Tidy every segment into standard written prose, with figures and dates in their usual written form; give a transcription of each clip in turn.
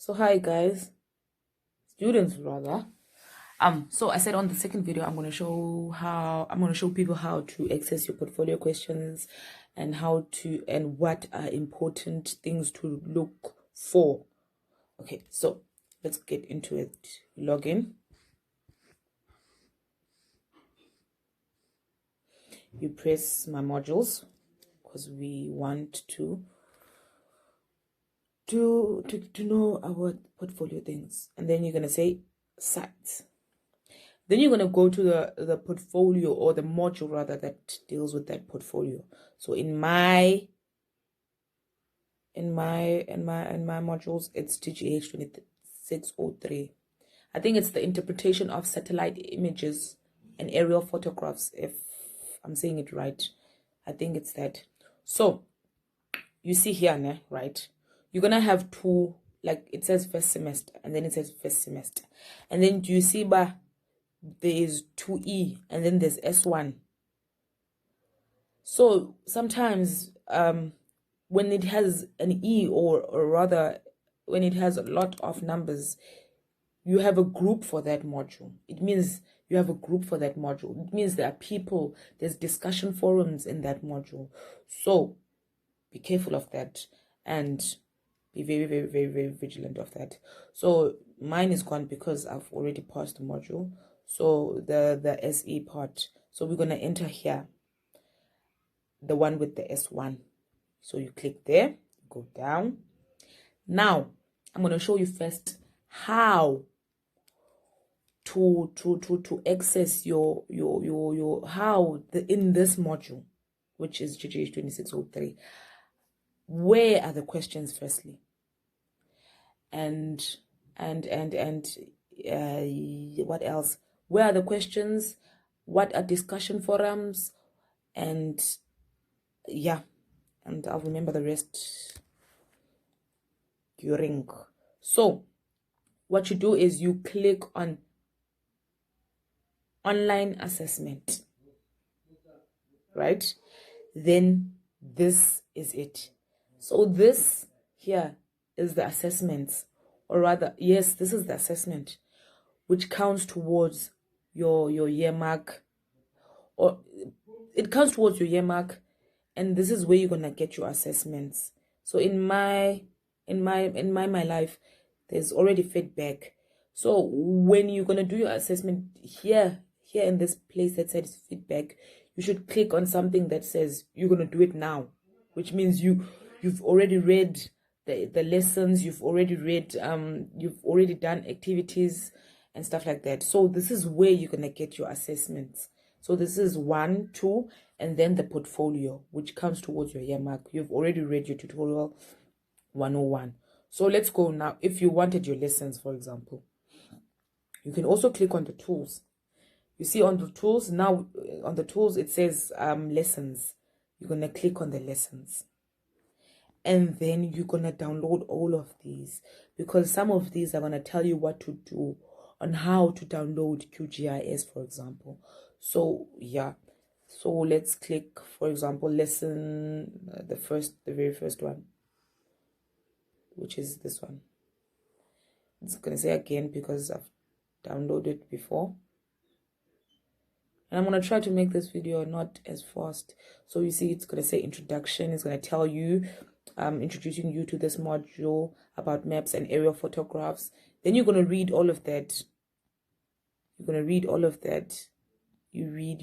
So hi guys, students rather. So I said on the second video I'm going to show people how to access your portfolio questions and what are important things to look for. Okay, so let's get into it. Log in. You press my modules because we want to know our portfolio things, and then you're going to say sites. Then you're going to go to the portfolio, or the module rather, that deals with that portfolio. So in my modules, it's GGH2603. I think it's the interpretation of satellite images and aerial photographs, if I'm saying it right. I think it's that. So you see here, right? You're going to have two, like it says first semester, and then it says first semester. And then do you see there is 2E, and then there's S1. So sometimes when it has an E, or rather when it has a lot of numbers, you have a group for that module. It means you have a group for that module. It means there are people, there's discussion forums in that module. So be careful of that and be very, very, very, very vigilant of that. So mine is gone because I've already paused the module. So the SE part. So we're going to enter here, the one with the S1. So you click there, go down. Now I'm going to show you first how to access your in this module, which is GGH2603. Where are the questions firstly? And what else? Where are the questions? What are discussion forums? And yeah, and I'll remember the rest during. So what you do is you click on online assessment, right? Then this is it. So this here is the assessments, or rather, yes, this is the assessment, which counts towards your year mark, or it counts towards your year mark, and this is where you're gonna get your assessments. So in my life, there's already feedback. So when you're gonna do your assessment here in this place that says feedback, you should click on something that says you're gonna do it now, which means you've already read the lessons, you've already read you've already done activities and stuff like that. So this is where you're gonna get your assessments. So this is 1, 2, and then the portfolio, which comes towards your year mark. You've already read your tutorial 101. So let's go now. If you wanted your lessons, for example, you can also click on the tools. You see on the tools now, on the tools it says lessons. You're gonna click on the lessons, and then you're gonna download all of these, because some of these are gonna tell you what to do on how to download QGIS, for example. So yeah, so let's click, for example, lesson the very first one, which is this one. It's gonna say again because I've downloaded before, and I'm gonna try to make this video not as fast. So you see, it's gonna say introduction. It's gonna tell you introducing you to this module about maps and aerial photographs. Then you're gonna read all of that. You're gonna read all of that. You read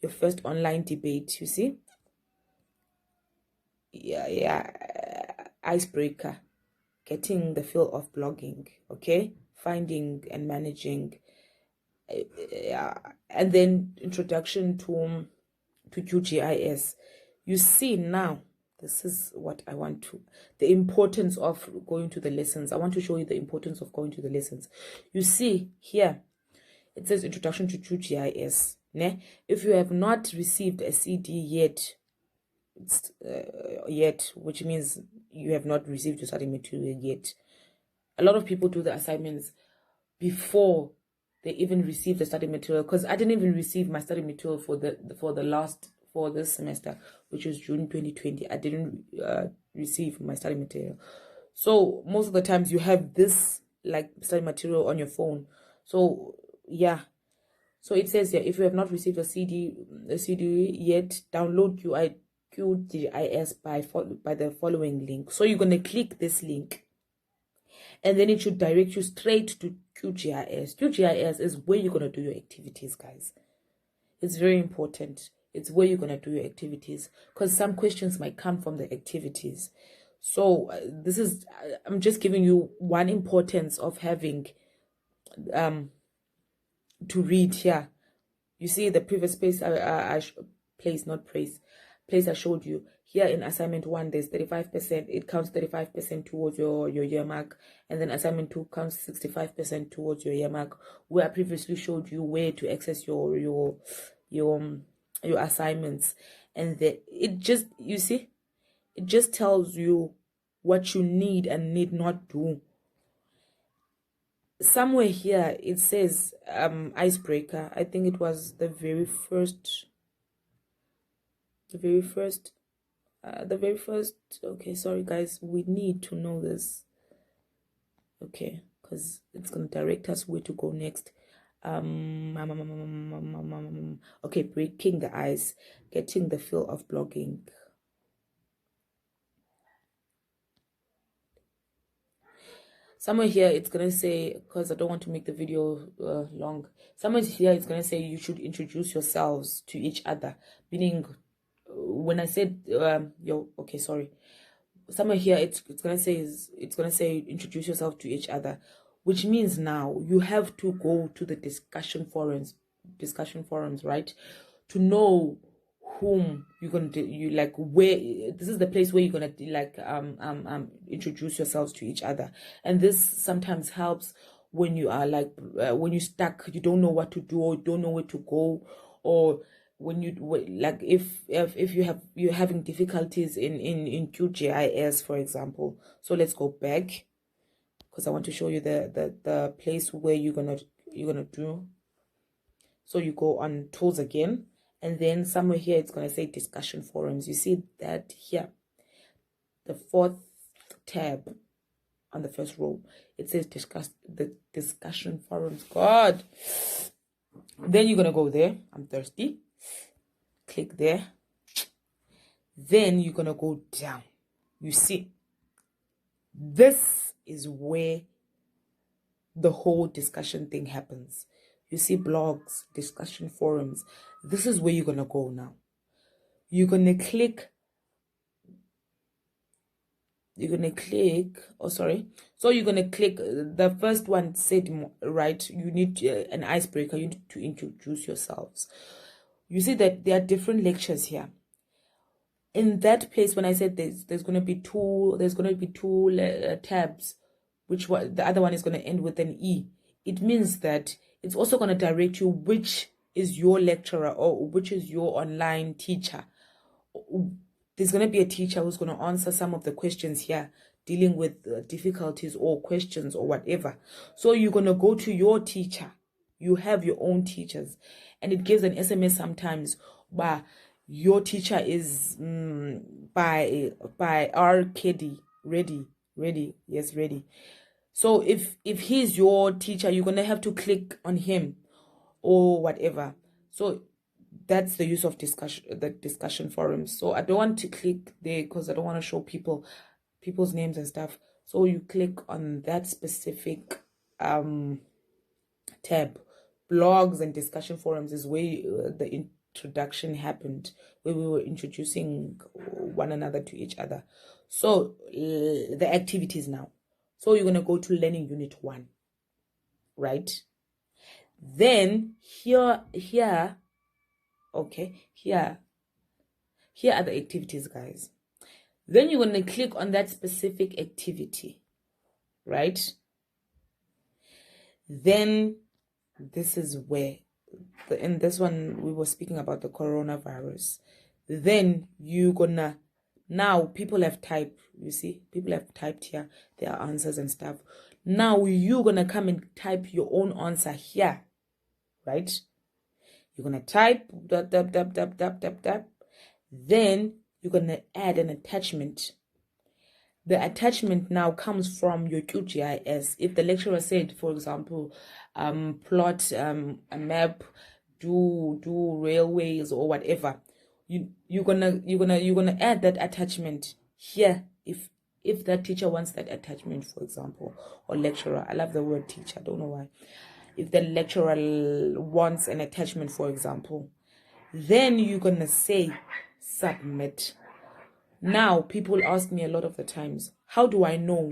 your first online debate. You see, yeah, icebreaker, getting the feel of blogging, okay, finding and managing, and then introduction to QGIS. You see, now this is what I want to, the importance of going to the lessons. I want to show you the importance of going to the lessons. You see here, it says introduction to QGIS. If you have not received a CD yet, which means you have not received your study material yet. A lot of people do the assignments before they even receive the study material, because I didn't even receive my study material for this semester, which was June 2020. I didn't receive my study material. So most of the times you have this like study material on your phone. So yeah, so it says here, if you have not received a CD yet, download QGIS by the following link. So you're going to click this link, and then it should direct you straight to QGIS. QGIS is where you're going to do your activities, guys. It's very important. It's where you're going to do your activities, because some questions might come from the activities. So I'm just giving you one importance of having to read here. You see the previous place place I showed you here in assignment 1, there's 35%. It counts 35% towards your year mark, and then assignment 2 counts 65% towards your year mark, where I previously showed you where to access your assignments. And it just tells you what you need and need not do. Somewhere here it says icebreaker. I think it was the very first. Okay, sorry guys, we need to know this, okay, because it's going to direct us where to go next. Okay, breaking the ice, getting the feel of blogging. Somewhere here it's going to say, because I don't want to make the video long, somewhere here it's going to say you should introduce yourselves to each other, meaning when I said somewhere here it's going to say introduce yourself to each other, which means now you have to go to the discussion forums, right, to know whom you're going to where this is the place where you're going to introduce yourselves to each other. And this sometimes helps when you are when you're stuck, you don't know what to do, or don't know where to go, or when you if you're having difficulties in QGIS, for example. So let's go back, because I want to show you the place where you're gonna do. So you go on tools again, and then somewhere here it's gonna say discussion forums. You see that here, the 4th tab on the first row, it says discussion forums. God, then you're gonna go there. I'm thirsty. Click there. Then you're gonna go down. You see, this is where the whole discussion thing happens. You see blogs, discussion forums. This is where you're gonna go now. You're gonna click. So you're gonna click the first one said, right, you need an icebreaker. You need to introduce yourselves. You see that there are different lectures here. In that place, when I said there's going to be two tabs, which the other one is going to end with an E. It means that it's also going to direct you which is your lecturer or which is your online teacher. There's going to be a teacher who's going to answer some of the questions here, dealing with difficulties or questions or whatever. So you're going to go to your teacher. You have your own teachers, and it gives an SMS sometimes, but your teacher is by RKD, ready. So if he's your teacher, you're gonna have to click on him or whatever. So that's the use of the discussion forums. So I don't want to click there because I don't want to show people's names and stuff. So you click on that specific tab. Blogs and discussion forums is where the introduction happened, where we were introducing one another to each other. So the activities now. So you're going to go to learning unit 1, right? Then here are the activities, guys. Then you're going to click on that specific activity, right? Then this is where in this one we were speaking about the coronavirus. Then you're gonna, now people have typed, you see, people have typed here their answers and stuff. Now you're gonna come and type your own answer here, right? You're gonna type dab. Then you're gonna add an attachment. the attachment now comes from your QGIS. If the lecturer said, for example, plot a map, do railways or whatever, you're gonna add that attachment here. If that teacher wants that attachment, for example, or lecturer, I love the word teacher, I don't know why. If the lecturer wants an attachment, for example, then you're gonna say submit. Now, people ask me a lot of the times, how do I know?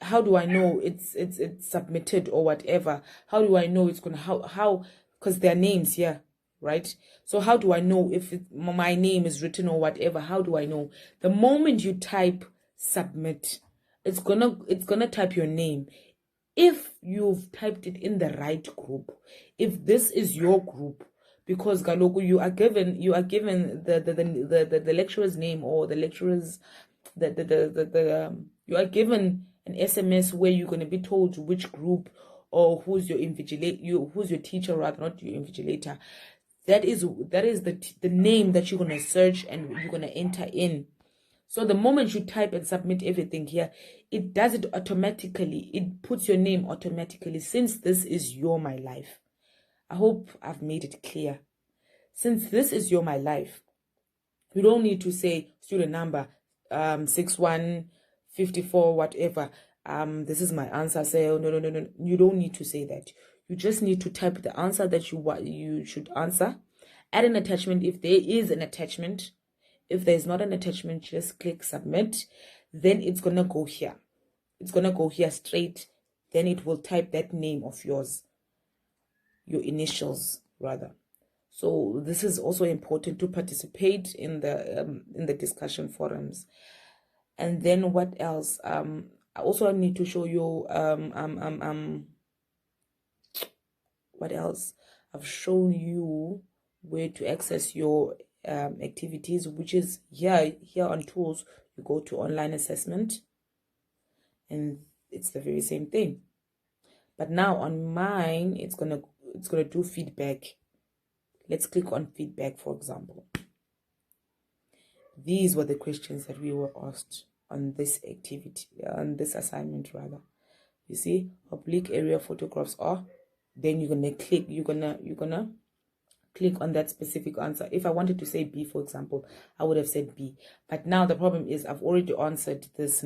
How do I know it's submitted or whatever? How do I know it's gonna how? Because there are names here, right? So how do I know if my name is written or whatever? How do I know? The moment you type submit, it's gonna type your name. If you've typed it in the right group, if this is your group, because Galoku, you are given the lecturer's name, or the lecturer's you are given an SMS where you're going to be told which group or who's your who's your teacher, rather, not your invigilator. That is the name that you're going to search and you're going to enter in. So the moment you type and submit everything here, it does it automatically. It puts your name automatically, since this is your My Life. I hope I've made it clear. Since this is your My Life, you don't need to say student number 6154 whatever. This is my answer. Say, oh, no. You don't need to say that. You just need to type the answer that you should answer. Add an attachment if there is an attachment. If there's not an attachment, just click submit. Then it's going to go here. It's going to go here straight. Then it will type that name of yours. Your initials, rather. So this is also important to participate in the discussion forums. And then what else? I also need to show you what else? I've shown you where to access your activities, which is here on tools. You go to online assessment, and it's the very same thing. But now on mine, it's gonna do feedback. Let's click on feedback, for example. These were the questions that we were asked on this activity, on this assignment rather. You see, oblique area photographs are. Then you're gonna click on that specific answer. If I wanted to say B, for example, I would have said B. But now the problem is I've already answered this,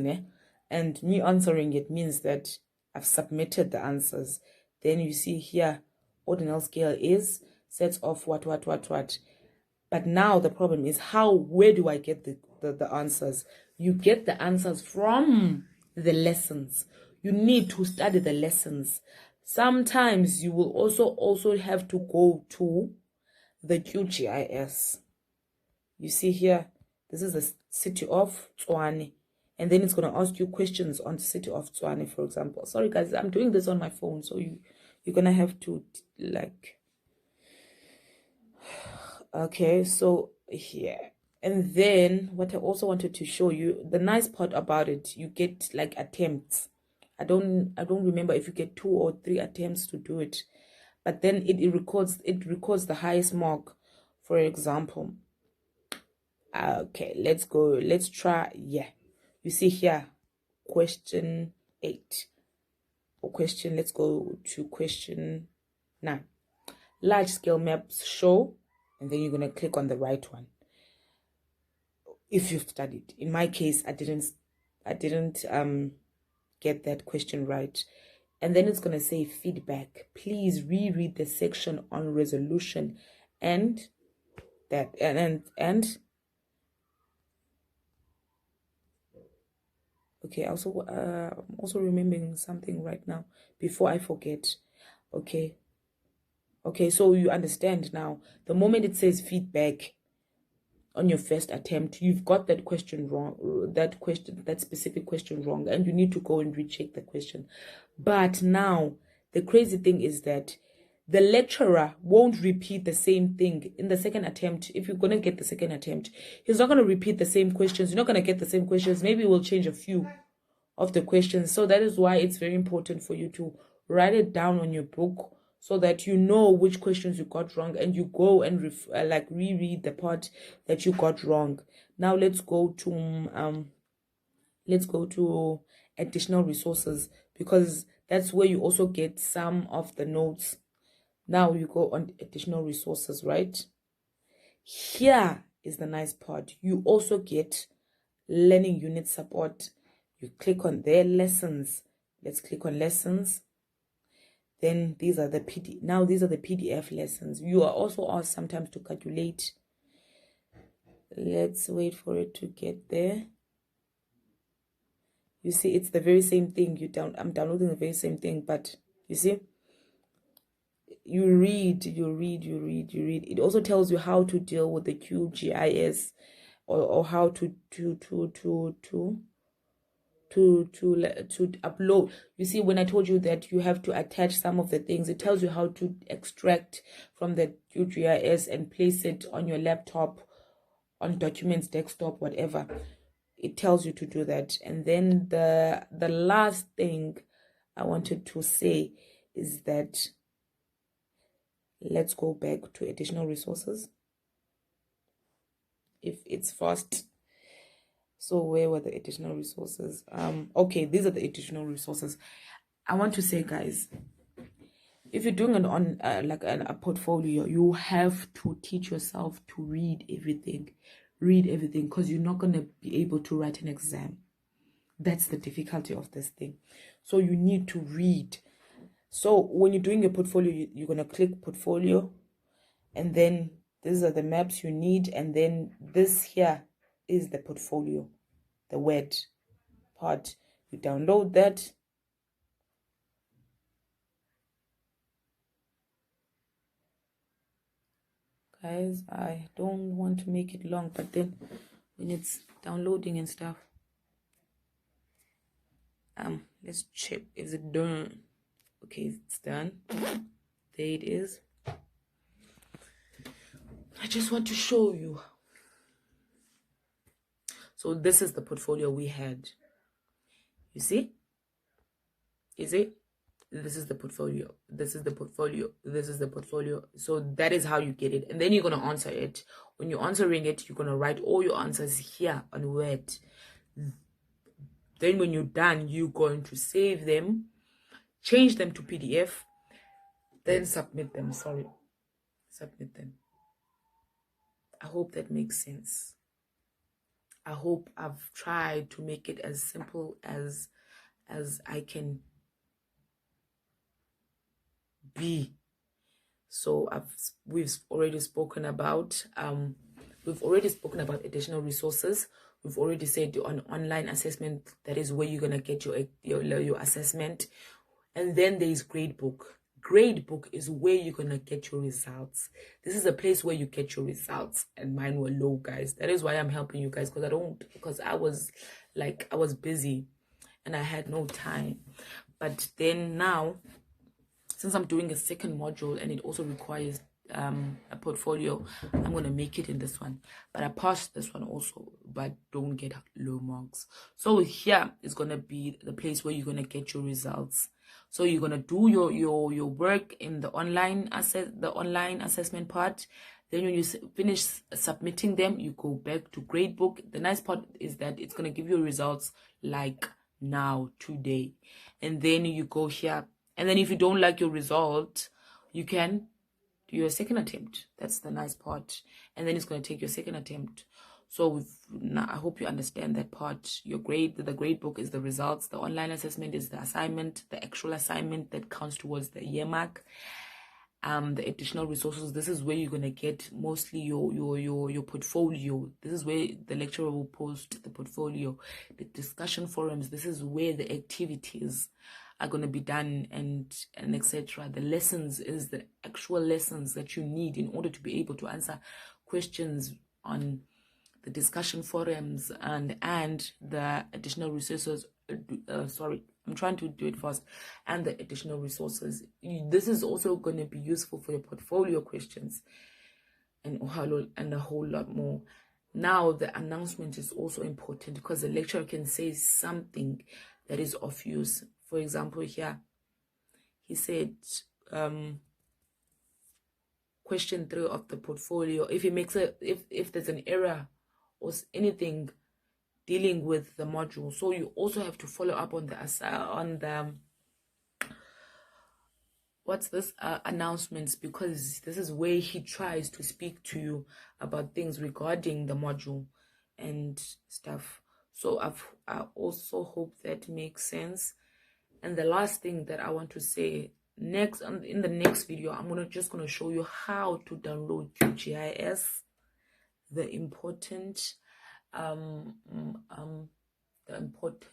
and me answering it means that I've submitted the answers. Then you see here, ordinal scale is sets of what. But now the problem is where do I get the answers? You get the answers from the lessons. You need to study the lessons. Sometimes you will also have to go to the QGIS. You see here, this is the city of Tshwane. And then it's going to ask you questions on the city of Tshwane, for example. Sorry, guys, I'm doing this on my phone, so you're going to have to, okay, so here. And then what I also wanted to show you, the nice part about it, you get attempts. I don't remember if you get 2 or 3 attempts to do it, but then it records the highest mark, for example. Okay, let's try. Yeah, you see here, question 8 or question. Let's go to question 9. Large scale maps show, and then you're gonna click on the right one. If you've studied. In my case, I didn't get that question right. And then it's going to say feedback. Please reread the section on resolution and that and okay, I'm also remembering something right now before I forget. Okay, so you understand now. The moment it says feedback on your first attempt, you've got that question wrong, that specific question wrong, and you need to go and recheck the question. But now the crazy thing is that the lecturer won't repeat the same thing in the second attempt. If you're going to get the second attempt, he's not going to repeat the same questions. You're not going to get the same questions. Maybe we'll change a few of the questions. So that is why it's very important for you to write it down on your book, so that you know which questions you got wrong, and you go and reread the part that you got wrong. Now let's go to let's go to additional resources, because that's where you also get some of the notes. Now you go on additional resources, right? Here is the nice part. You also get learning unit support. You click on their lessons. Let's click on lessons. Then these are the these are the PDF lessons. You are also asked sometimes to calculate. Let's wait for it to get there. You see, it's the very same thing. I'm downloading the very same thing, but you see, you read. It also tells you how to deal with the QGIS, or how to upload. You see, when I told you that you have to attach some of the things, it tells you how to extract from the QGIS and place it on your laptop, on documents, desktop, whatever. It tells you to do that. And then the last thing I wanted to say is that, let's go back to additional resources if it's fast. So where were the additional resources? Okay, these are the additional resources. I want to say, guys, if you're doing a portfolio, you have to teach yourself to read everything, because you're not going to be able to write an exam. That's the difficulty of this thing. So you need to read. So when you're doing a portfolio, you're going to click portfolio, and then these are the maps you need, and then this here is the portfolio, the Word part. You download that. Guys, I don't want to make it long, but then when it's downloading and stuff, let's check, is it done? Okay, it's done. There it is. I just want to show you. So this is the portfolio we had. You see? Is it? This is the portfolio. This is the portfolio. This is the portfolio. So that is how you get it. And then you're going to answer it. When you're answering it, you're going to write all your answers here on Word. Then when you're done, you're going to save them, change them to PDF, then submit them. Submit them. I hope that makes sense. I hope I've tried to make it as simple as I can be. So we've already spoken about additional resources. We've already said on online assessment, that is where you're gonna get your assessment. And then there is Gradebook. Gradebook is where you're gonna get your results. This is a place where you get your results, and mine were low, guys. That is why I'm helping you guys, because I was busy and I had no time. But then now, since I'm doing a second module and it also requires a portfolio, I'm going to make it in this one. But I passed this one also, but don't get low marks. So here is going to be the place where you're going to get your results. So you're going to do your work in the online assessment part. Then when you finish submitting them, you go back to Gradebook. The nice part is that it's going to give you results like now, today. And then you go here. And then if you don't like your result, you can do your second attempt. That's the nice part. And then it's going to take your second attempt. So I hope you understand that part. The Gradebook is the results. The online assessment is the assignment, the actual assignment that counts towards the year mark. The additional resources, this is where you're going to get mostly your portfolio. This is where the lecturer will post the portfolio. The discussion forums, this is where the activities are going to be done, and etc. The lessons is the actual lessons that you need in order to be able to answer questions on the discussion forums and the additional resources. I'm trying to do it fast. And the additional resources. This is also going to be useful for your portfolio questions and a whole lot more. Now, the announcement is also important because the lecturer can say something that is of use. For example, here, he said, question 3 of the portfolio, if he makes if there's an error or anything, dealing with the module. So you also have to follow up on the what's this announcements, because this is where he tries to speak to you about things regarding the module and stuff. So I also hope that makes sense. And the last thing that I want to say, next in the next video, I'm just gonna show you how to download QGIS, the important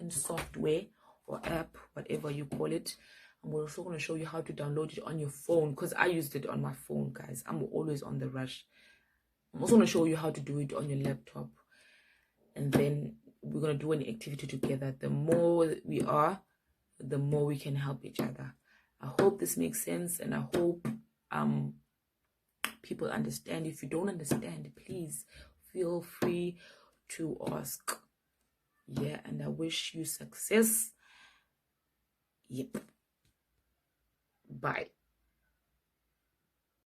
software or app, whatever you call it. I'm also going to show you how to download it on your phone, because I used it on my phone, guys. I'm always on the rush. I'm also going to show you how to do it on your laptop, and then we're going to do an activity together. The more we are, the more we can help each other. I hope this makes sense, and I hope people understand. If you don't understand, please feel free to ask. Yeah, and I wish you success. Yep. Bye.